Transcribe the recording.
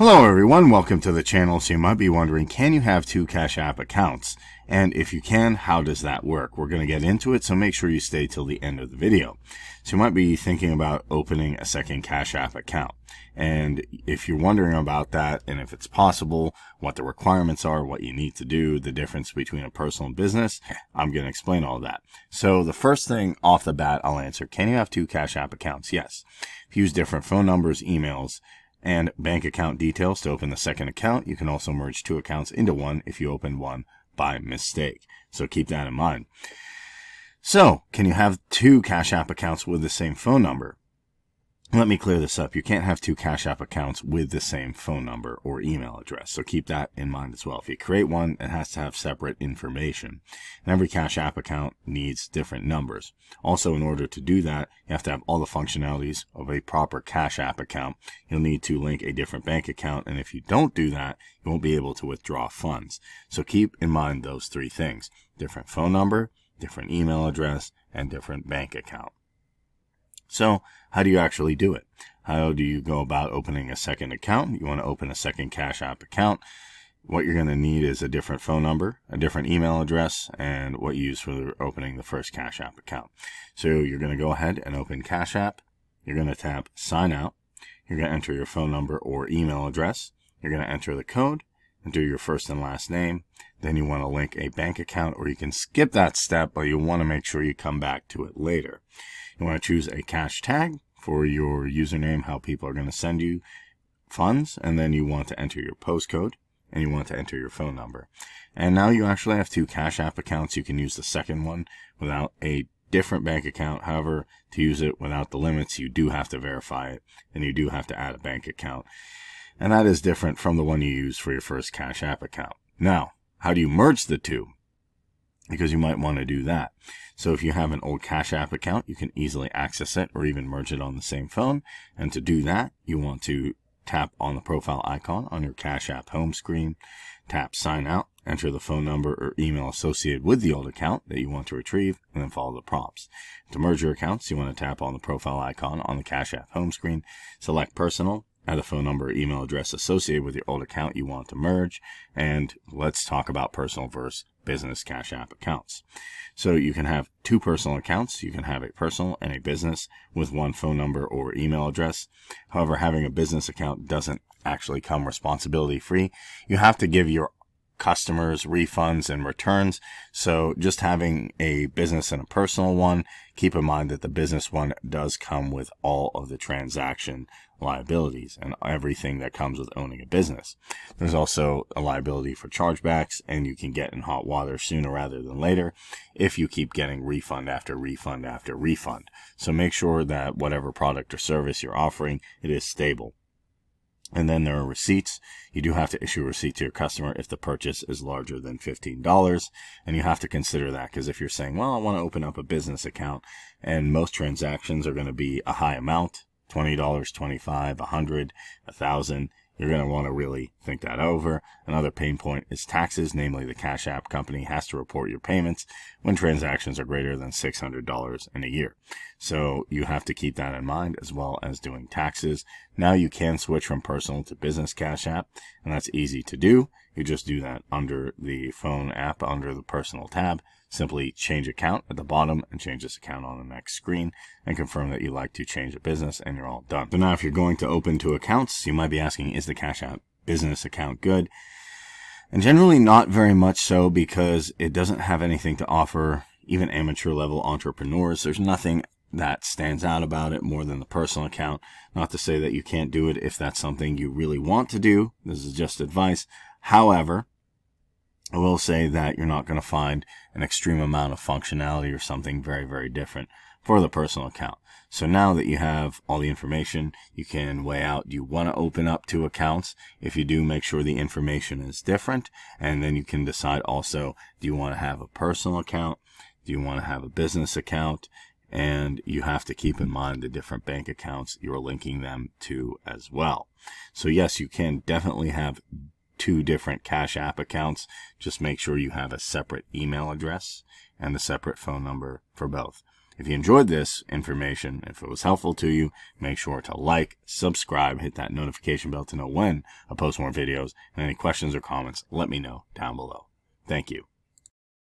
Hello everyone, welcome to the channel. So you might be wondering, can you have two Cash App accounts? And if you can, how does that work? We're going to get into it, so make sure you stay till the end of the video. So you might be thinking about opening a second Cash App account. And if you're wondering about that, and if it's possible, what the requirements are, what you need to do, the difference between a personal and business, I'm going to explain all that. So the first thing off the bat, I'll answer, can you have two Cash App accounts? Yes. If you use different phone numbers, emails, and bank account details to open the second account. You can also merge two accounts into one if you open one by mistake. So keep that in mind. So, can you have two Cash App accounts with the same phone number? Let me clear this up. You can't have two Cash App accounts with the same phone number or email address. So keep that in mind as well. If you create one, it has to have separate information. And every Cash App account needs different numbers. Also, in order to do that, you have to have all the functionalities of a proper Cash App account. You'll need to link a different bank account. And if you don't do that, you won't be able to withdraw funds. So keep in mind those three things: different phone number, different email address, and different bank account. So how do you actually do it? How do you go about opening a second account? You want to open a second Cash App account. What you're going to need is a different phone number, a different email address, and what you use for opening the first Cash App account. So you're going to go ahead and open Cash App. You're going to tap Sign Out. You're going to enter your phone number or email address. You're going to enter the code, enter your first and last name. Then you want to link a bank account, or you can skip that step, but you want to make sure you come back to it later. You want to choose a cash tag for your username, how people are going to send you funds, and then you want to enter your postcode, and you want to enter your phone number. And now you actually have two Cash App accounts. You can use the second one without a different bank account. However, to use it without the limits, you do have to verify it, and you do have to add a bank account. And that is different from the one you used for your first Cash App account. Now, how do you merge the two? Because you might want to do that. So if you have an old Cash App account, you can easily access it or even merge it on the same phone. And to do that, you want to tap on the profile icon on your Cash App home screen, tap Sign Out, enter the phone number or email associated with the old account that you want to retrieve, and then follow the prompts. To merge your accounts, you want to tap on the profile icon on the Cash App home screen, select Personal, add the phone number or email address associated with your old account you want to merge, and let's talk about personal versus business Cash App accounts. So you can have two personal accounts. You can have a personal and a business with one phone number or email address. However, having a business account doesn't actually come responsibility free. You have to give your customers refunds and returns. So just having a business and a personal one, keep in mind that the business one does come with all of the transaction liabilities and everything that comes with owning a business. There's also a liability for chargebacks, and you can get in hot water sooner rather than later if you keep getting refund after refund after refund. So make sure that whatever product or service you're offering, it is stable. And then there are receipts. You do have to issue a receipt to your customer if the purchase is larger than $15. And you have to consider that, because if you're saying, well, I want to open up a business account, and most transactions are going to be a high amount, $20, $25, $100, $1,000, you're going to want to really think that over. Another pain point is taxes, namely the Cash App company has to report your payments when transactions are greater than $600 in a year. So you have to keep that in mind, as well as doing taxes. Now you can switch from personal to business Cash App, and that's easy to do. You just do that under the phone app, under the personal tab. Simply change account at the bottom and change this account on the next screen and confirm that you like to change a business, and you're all done. So now if you're going to open two accounts, you might be asking, is the Cash App business account good? And generally not very much so, because it doesn't have anything to offer even amateur level entrepreneurs. There's nothing that stands out about it more than the personal account. Not to say that you can't do it if that's something you really want to do. This is just advice. However, I will say that you're not going to find an extreme amount of functionality or something very, very different for the personal account. So now that you have all the information, you can weigh out, do you want to open up two accounts? If you do, make sure the information is different. And then you can decide also, do you want to have a personal account? Do you want to have a business account? And you have to keep in mind the different bank accounts you're linking them to as well. So yes, you can definitely have two different Cash App accounts. Just make sure you have a separate email address and a separate phone number for both. If you enjoyed this information, if it was helpful to you, make sure to like, subscribe, hit that notification bell to know when I post more videos, and any questions or comments, let me know down below. Thank you.